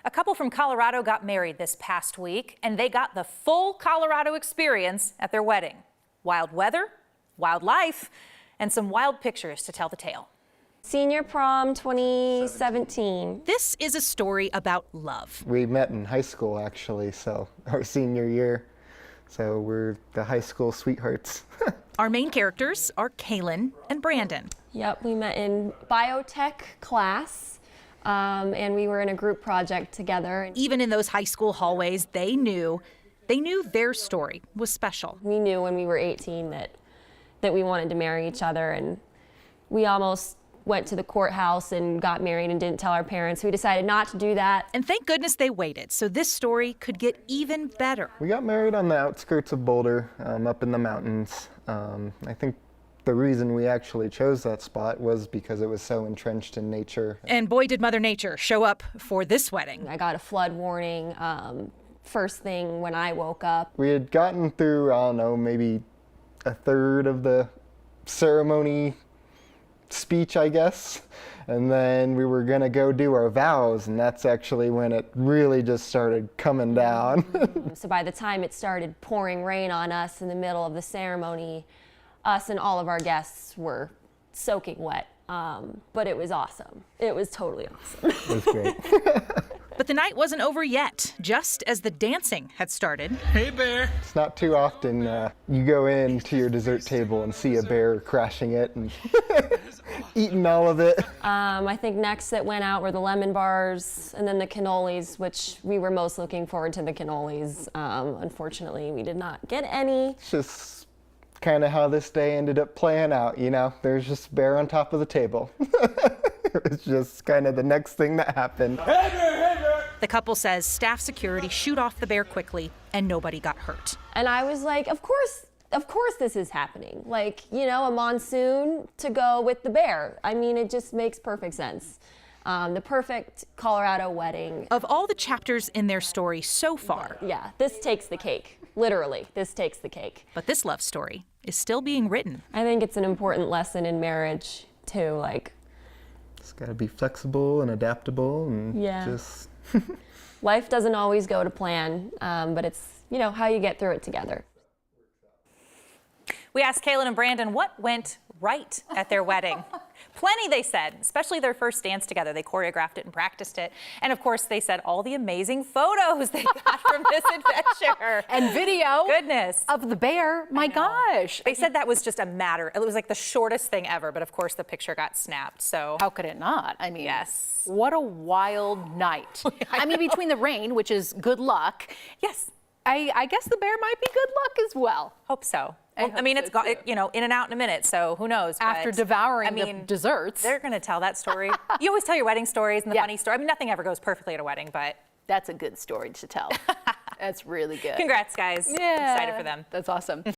A couple from Colorado got married this past week, and they got the full Colorado experience at their wedding. Wild weather, wild life, and some wild pictures to tell the tale. Senior prom 2017. This is a story about love. We met in high school, actually, so our senior year. So we're the high school sweethearts. Our main characters are Cailyn and Brandon. Yep, we met in biotech class, and we were in a group project together. Even in those high school hallways, they knew their story was special. We knew when we were 18 that we wanted to marry each other, and we almost went to the courthouse and got married and didn't tell our parents. We decided not to do that. And thank goodness they waited, so this story could get even better. We got married on the outskirts of Boulder, up in the mountains. I think the reason we actually chose that spot was because it was so entrenched in nature. And boy, did Mother Nature show up for this wedding. I got a flood warning first thing when I woke up. We had gotten through, I don't know, maybe a third of the ceremony speech, I guess, and then we were gonna go do our vows, and that's actually when it really just started coming down. So by the time it started pouring rain on us in the middle of the ceremony, us and all of our guests were soaking wet, but it was awesome. It was totally awesome. It was great. But the night wasn't over yet, just as the dancing had started. Hey, bear. It's not too often you go into your dessert table and see a bear crashing it and eating all of it. I think next that went out were the lemon bars and then the cannolis, which we were most looking forward to the cannolis. Unfortunately, we did not get any. It's just kind of how this day ended up playing out, you know? There's just a bear on top of the table. It was just kind of the next thing that happened. Hey, bear, hey, bear. The couple says staff security shoot off the bear quickly and nobody got hurt. And I was like, of course this is happening. Like, you know, a monsoon to go with the bear. I mean, it just makes perfect sense. The perfect Colorado wedding. Of all the chapters in their story so far. Yeah, this takes the cake. Literally, this takes the cake. But this love story is still being written. I think it's an important lesson in marriage too, like. It's got to be flexible and adaptable and just... Life doesn't always go to plan, but it's, you know, how you get through it together. We asked Cailyn and Brandon what went right at their wedding. Plenty, they said, especially their first dance together. They choreographed it and practiced it. And of course, they said all the amazing photos they got from this adventure. And video. Goodness. Of the bear. My gosh. They said that was just a matter. It was like the shortest thing ever, but of course the picture got snapped. So How could it not? I mean, yes. What a wild night. I mean, between the rain, which is good luck. Yes. I guess the bear might be good luck as well. Hope so. Well, I mean, so it's got, too. you know, in and out in a minute, so who knows? After but, devouring I mean, the desserts. They're going to tell that story. You always tell your wedding stories and the Yeah. funny story. I mean, nothing ever goes perfectly at a wedding, but. That's a good story to tell. That's really good. Congrats, guys. Yeah. Excited for them. That's awesome.